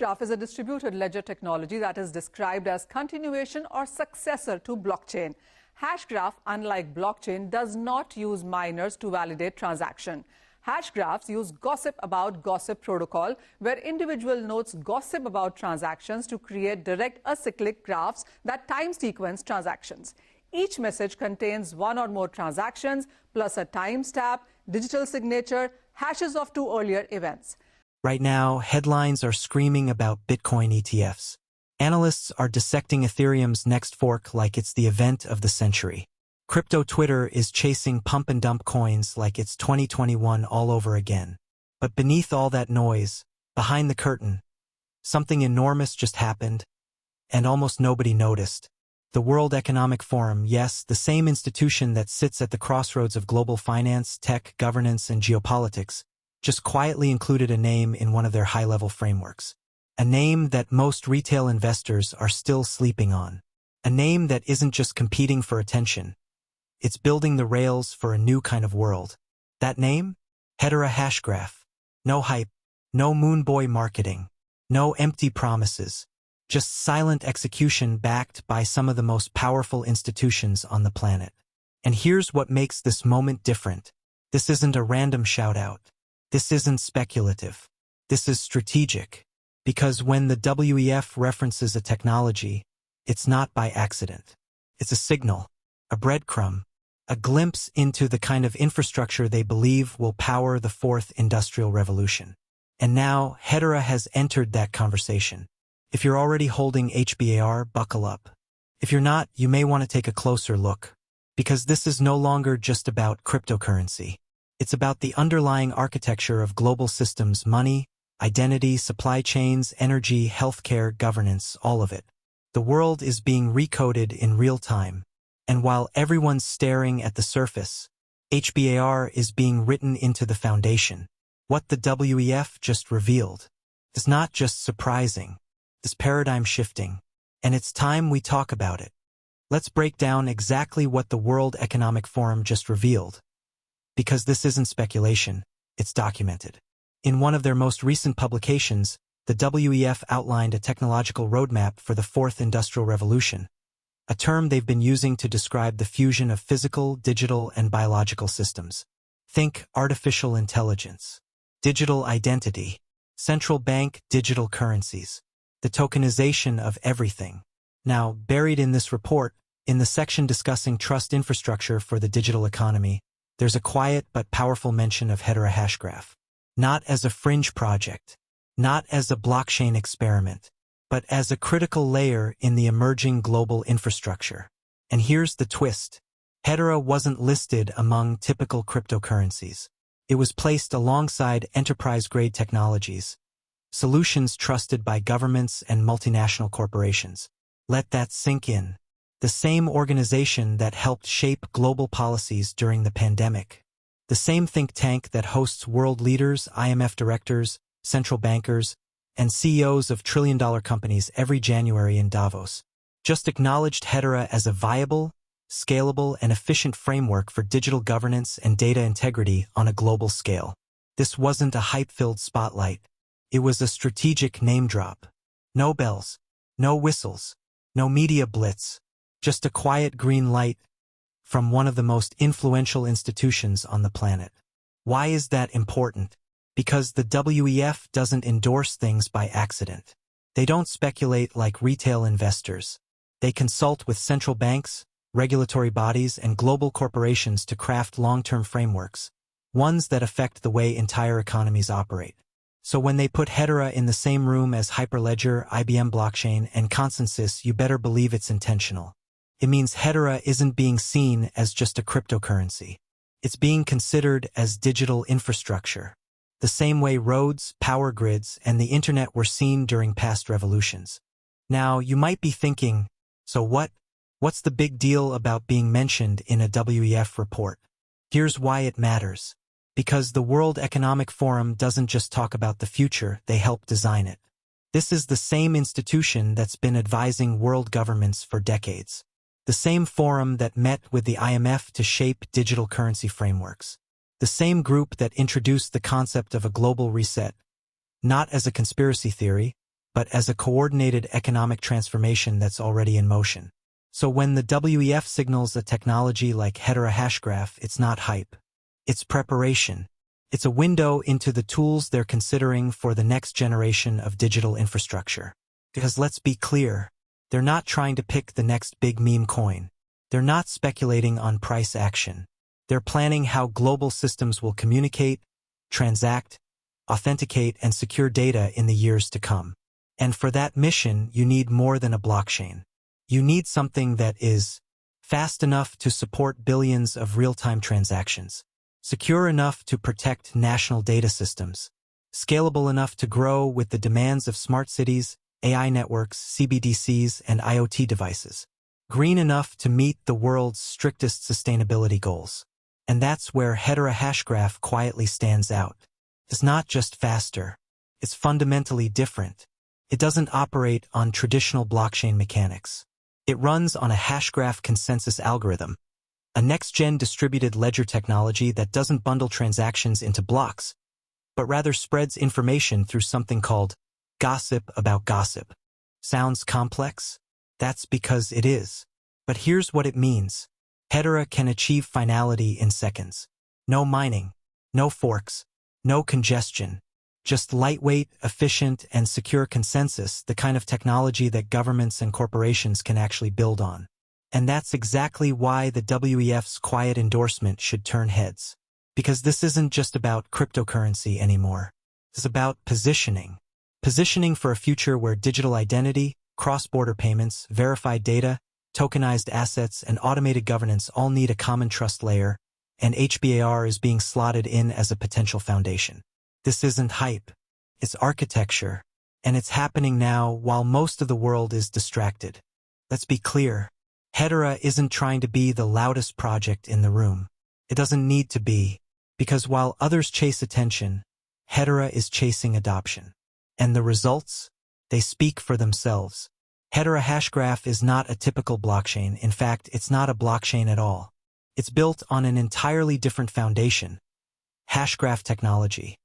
Hashgraph is a distributed ledger technology that is described as continuation or successor to blockchain. Hashgraph, unlike blockchain, does not use miners to validate transaction. Hashgraphs use gossip about gossip protocol, where individual nodes gossip about transactions to create direct acyclic graphs that time sequence transactions. Each message contains one or more transactions, plus a timestamp, digital signature, hashes of two earlier events. Right now, headlines are screaming about Bitcoin ETFs. Analysts are dissecting Ethereum's next fork like it's the event of the century. Crypto Twitter is chasing pump-and-dump coins like it's 2021 all over again. But beneath all that noise, behind the curtain, something enormous just happened, and almost nobody noticed. The World Economic Forum, yes, the same institution that sits at the crossroads of global finance, tech, governance, and geopolitics, just quietly included a name in one of their high-level frameworks. A name that most retail investors are still sleeping on. A name that isn't just competing for attention. It's building the rails for a new kind of world. That name? HEDERA Hashgraph. No hype, no moon boy marketing, no empty promises. Just silent execution backed by some of the most powerful institutions on the planet. And here's what makes this moment different. This isn't a random shout-out. This isn't speculative. This is strategic. Because when the WEF references a technology, it's not by accident. It's a signal, a breadcrumb, a glimpse into the kind of infrastructure they believe will power the fourth industrial revolution. And now, HEDERA has entered that conversation. If you're already holding HBAR, buckle up. If you're not, you may want to take a closer look. Because this is no longer just about cryptocurrency. It's about the underlying architecture of global systems, money, identity, supply chains, energy, healthcare, governance, all of it. The world is being recoded in real time. And while everyone's staring at the surface, HBAR is being written into the foundation. What the WEF just revealed is not just surprising. It's paradigm shifting. And it's time we talk about it. Let's break down exactly what the World Economic Forum just revealed. Because this isn't speculation, it's documented. In one of their most recent publications, the WEF outlined a technological roadmap for the fourth industrial revolution, a term they've been using to describe the fusion of physical, digital, and biological systems. Think artificial intelligence, digital identity, central bank digital currencies, the tokenization of everything. Now, buried in this report, in the section discussing trust infrastructure for the digital economy, there's a quiet but powerful mention of HEDERA Hashgraph. Not as a fringe project, not as a blockchain experiment, but as a critical layer in the emerging global infrastructure. And here's the twist. HEDERA wasn't listed among typical cryptocurrencies. It was placed alongside enterprise-grade technologies, solutions trusted by governments and multinational corporations. Let that sink in. The same organization that helped shape global policies during the pandemic. The same think tank that hosts world leaders, IMF directors, central bankers, and CEOs of trillion-dollar companies every January in Davos, just acknowledged HEDERA as a viable, scalable, and efficient framework for digital governance and data integrity on a global scale. This wasn't a hype-filled spotlight. It was a strategic name drop. No bells, no whistles, no media blitz, just a quiet green light from one of the most influential institutions on the planet. Why is that important? Because the WEF doesn't endorse things by accident. They don't speculate like retail investors. They consult with central banks, regulatory bodies, and global corporations to craft long-term frameworks, ones that affect the way entire economies operate. So when they put HEDERA in the same room as Hyperledger, IBM Blockchain, and Consensus, you better believe it's intentional. It means HEDERA isn't being seen as just a cryptocurrency. It's being considered as digital infrastructure, the same way roads, power grids, and the internet were seen during past revolutions. Now, you might be thinking, so what's the big deal about being mentioned in a WEF report? Here's why it matters. Because the World Economic Forum doesn't just talk about the future, they help design it. This is the same institution that's been advising world governments for decades. The same forum that met with the IMF to shape digital currency frameworks. The same group that introduced the concept of a global reset, not as a conspiracy theory, but as a coordinated economic transformation that's already in motion. So when the WEF signals a technology like HEDERA Hashgraph, it's not hype. It's preparation. It's a window into the tools they're considering for the next generation of digital infrastructure. Because let's be clear, they're not trying to pick the next big meme coin. They're not speculating on price action. They're planning how global systems will communicate, transact, authenticate, and secure data in the years to come. And for that mission, you need more than a blockchain. You need something that is fast enough to support billions of real-time transactions, secure enough to protect national data systems, scalable enough to grow with the demands of smart cities, AI networks, CBDCs, and IoT devices, green enough to meet the world's strictest sustainability goals. And that's where HEDERA Hashgraph quietly stands out. It's not just faster. It's fundamentally different. It doesn't operate on traditional blockchain mechanics. It runs on a Hashgraph consensus algorithm, a next-gen distributed ledger technology that doesn't bundle transactions into blocks, but rather spreads information through something called gossip about gossip. Sounds complex? That's because it is. But here's what it means. HEDERA can achieve finality in seconds. No mining, no forks, no congestion. Just lightweight, efficient, and secure consensus, the kind of technology that governments and corporations can actually build on. And that's exactly why the WEF's quiet endorsement should turn heads. Because this isn't just about cryptocurrency anymore. It's about positioning. Positioning for a future where digital identity, cross-border payments, verified data, tokenized assets, and automated governance all need a common trust layer, and HBAR is being slotted in as a potential foundation. This isn't hype. It's architecture. And it's happening now while most of the world is distracted. Let's be clear. HEDERA isn't trying to be the loudest project in the room. It doesn't need to be. Because while others chase attention, HEDERA is chasing adoption. And the results? They speak for themselves. HEDERA Hashgraph is not a typical blockchain. In fact, it's not a blockchain at all. It's built on an entirely different foundation. Hashgraph technology.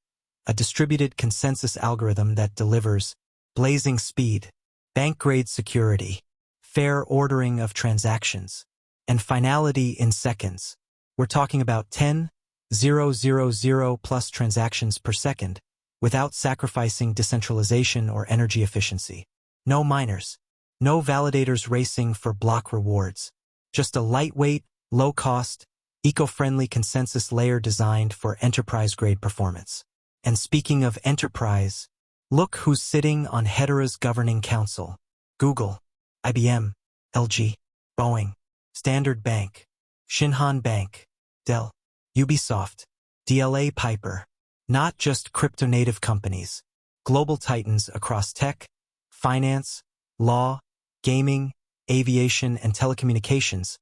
A distributed consensus algorithm that delivers blazing speed, bank-grade security, fair ordering of transactions, and finality in seconds. We're talking about 10,000 plus transactions per second without sacrificing decentralization or energy efficiency. No miners, no validators racing for block rewards. Just a lightweight, low-cost, eco-friendly consensus layer designed for enterprise-grade performance. And speaking of enterprise, look who's sitting on HEDERA's governing council. Google, IBM, LG, Boeing, Standard Bank, Shinhan Bank, Dell, Ubisoft, DLA Piper. Not just crypto-native companies, global titans across tech, finance, law, gaming, aviation, and telecommunications,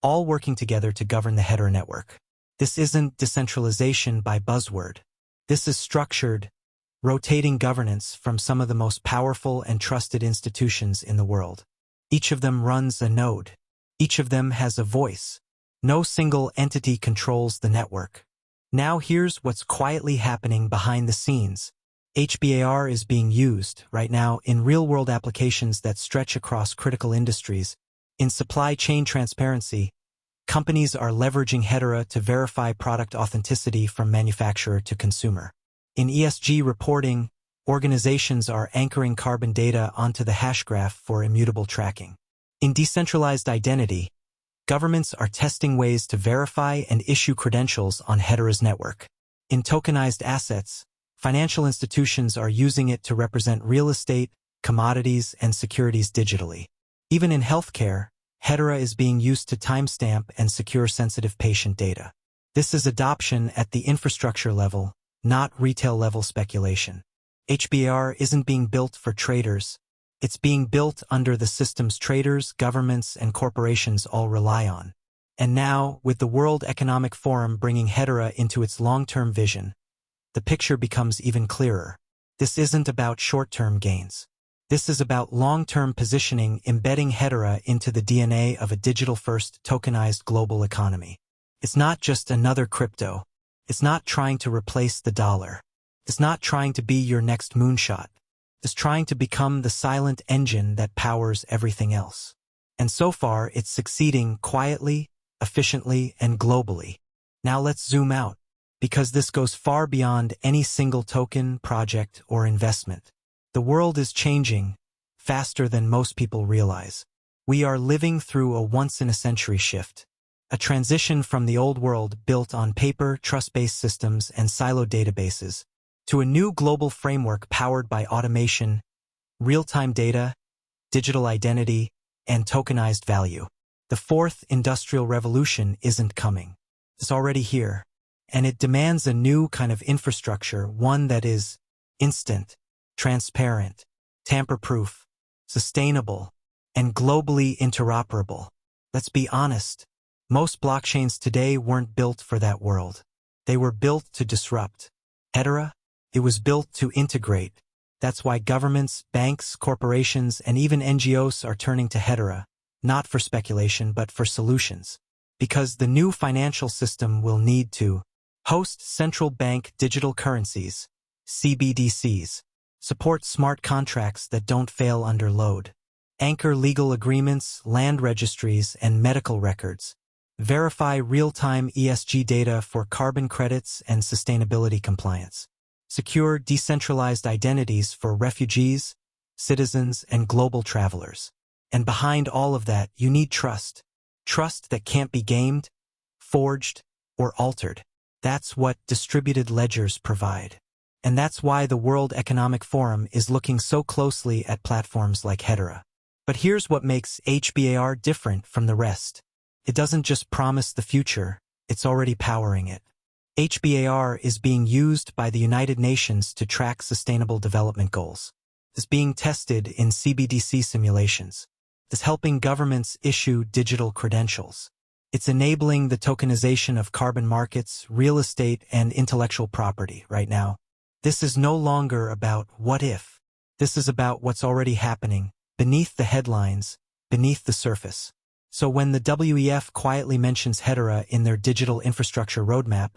all working together to govern the HEDERA network. This isn't decentralization by buzzword. This is structured, rotating governance from some of the most powerful and trusted institutions in the world. Each of them runs a node. Each of them has a voice. No single entity controls the network. Now here's what's quietly happening behind the scenes. HBAR is being used right now in real-world applications that stretch across critical industries. In supply chain transparency, companies are leveraging HEDERA to verify product authenticity from manufacturer to consumer. In ESG reporting, organizations are anchoring carbon data onto the Hashgraph for immutable tracking. In decentralized identity, governments are testing ways to verify and issue credentials on HEDERA's network. In tokenized assets, financial institutions are using it to represent real estate, commodities, and securities digitally. Even in healthcare, HEDERA is being used to timestamp and secure sensitive patient data. This is adoption at the infrastructure level, not retail-level speculation. HBAR isn't being built for traders. It's being built under the systems traders, governments, and corporations all rely on. And now, with the World Economic Forum bringing HEDERA into its long-term vision, the picture becomes even clearer. This isn't about short-term gains. This is about long-term positioning, embedding HEDERA into the DNA of a digital-first, tokenized global economy. It's not just another crypto. It's not trying to replace the dollar. It's not trying to be your next moonshot. is trying to become the silent engine that powers everything else. And so far, it's succeeding quietly, efficiently, and globally. Now let's zoom out, because this goes far beyond any single token, project, or investment. The world is changing faster than most people realize. We are living through a once-in-a-century shift, a transition from the old world built on paper, trust-based systems, and siloed databases, to a new global framework powered by automation, real-time data, digital identity, and tokenized value. The fourth industrial revolution isn't coming. It's already here, and it demands a new kind of infrastructure, one that is instant, transparent, tamper-proof, sustainable, and globally interoperable. Let's be honest, most blockchains today weren't built for that world. They were built to disrupt. HEDERA? It was built to integrate. That's why governments, banks, corporations, and even NGOs are turning to HEDERA, not for speculation but for solutions. Because the new financial system will need to host central bank digital currencies, CBDCs, support smart contracts that don't fail under load, anchor legal agreements, land registries, and medical records, verify real-time ESG data for carbon credits and sustainability compliance, secure decentralized identities for refugees, citizens, and global travelers. And behind all of that, you need trust. Trust that can't be gamed, forged, or altered. That's what distributed ledgers provide. And that's why the World Economic Forum is looking so closely at platforms like HEDERA. But here's what makes HBAR different from the rest. It doesn't just promise the future, it's already powering it. HBAR is being used by the United Nations to track sustainable development goals. It's being tested in CBDC simulations. It's helping governments issue digital credentials. It's enabling the tokenization of carbon markets, real estate, and intellectual property right now. This is no longer about what if. This is about what's already happening, beneath the headlines, beneath the surface. So when the WEF quietly mentions HEDERA in their digital infrastructure roadmap,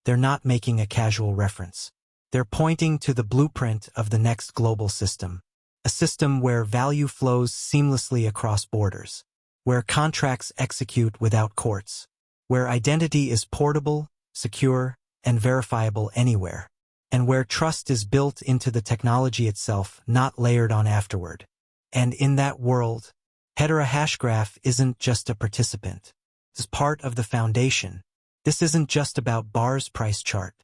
they're not making a casual reference. They're pointing to the blueprint of the next global system. A system where value flows seamlessly across borders, where contracts execute without courts, where identity is portable, secure, and verifiable anywhere, and where trust is built into the technology itself, not layered on afterward. And in that world, HEDERA Hashgraph isn't just a participant. It's part of the foundation. This isn't just about BAR's price chart.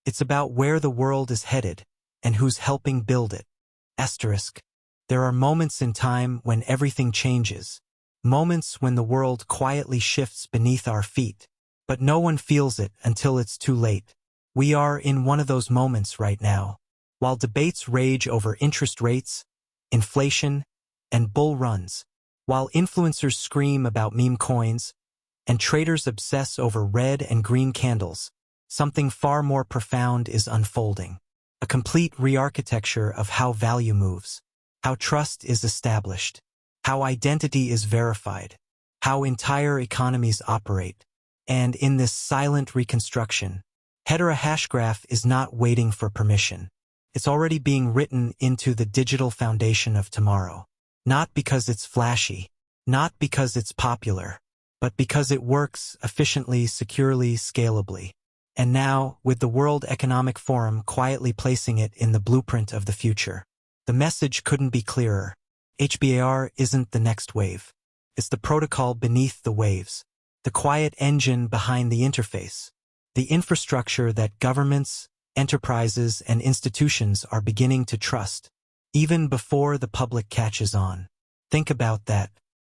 It's about where the world is headed and who's helping build it. Asterisk. There are moments in time when everything changes. Moments when the world quietly shifts beneath our feet. But no one feels it until it's too late. We are in one of those moments right now. While debates rage over interest rates, inflation, and bull runs, while influencers scream about meme coins, and traders obsess over red and green candles, something far more profound is unfolding. A complete re-architecture of how value moves, how trust is established, how identity is verified, how entire economies operate. And in this silent reconstruction, HEDERA Hashgraph is not waiting for permission. It's already being written into the digital foundation of tomorrow. Not because it's flashy, not because it's popular, but because it works efficiently, securely, scalably. And now, with the World Economic Forum quietly placing it in the blueprint of the future, the message couldn't be clearer. HBAR isn't the next wave. It's the protocol beneath the waves, the quiet engine behind the interface, the infrastructure that governments, enterprises, and institutions are beginning to trust, even before the public catches on. Think about that.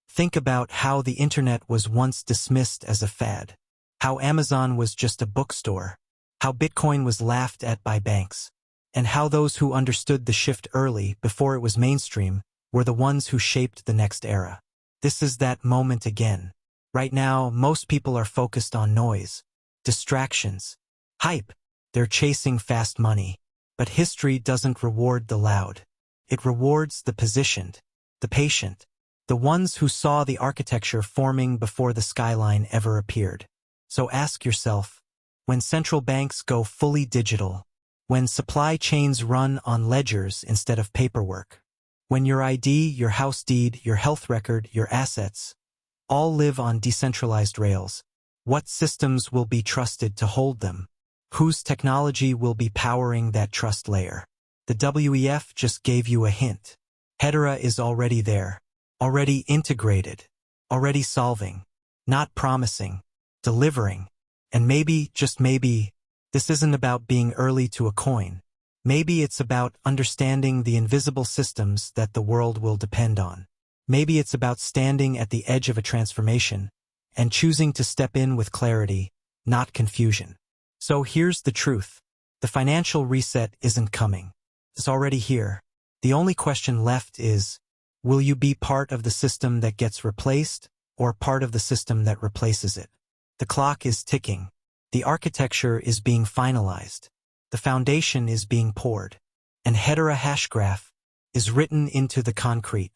Think about how the internet was once dismissed as a fad, how Amazon was just a bookstore, how Bitcoin was laughed at by banks, and how those who understood the shift early, before it was mainstream, were the ones who shaped the next era. This is that moment again. Right now, most people are focused on noise, distractions, hype. They're chasing fast money. But history doesn't reward the loud. It rewards the positioned, the patient, the ones who saw the architecture forming before the skyline ever appeared. So ask yourself, when central banks go fully digital, when supply chains run on ledgers instead of paperwork, when your ID, your house deed, your health record, your assets, all live on decentralized rails, what systems will be trusted to hold them? Whose technology will be powering that trust layer? The WEF just gave you a hint. Hedera is already there, already integrated, already solving, not promising, delivering. And maybe, just maybe, this isn't about being early to a coin. Maybe it's about understanding the invisible systems that the world will depend on. Maybe it's about standing at the edge of a transformation and choosing to step in with clarity, not confusion. So here's the truth. The financial reset isn't coming. It's already here. The only question left is, will you be part of the system that gets replaced or part of the system that replaces it? The clock is ticking. The architecture is being finalized. The foundation is being poured. And HEDERA Hashgraph is written into the concrete.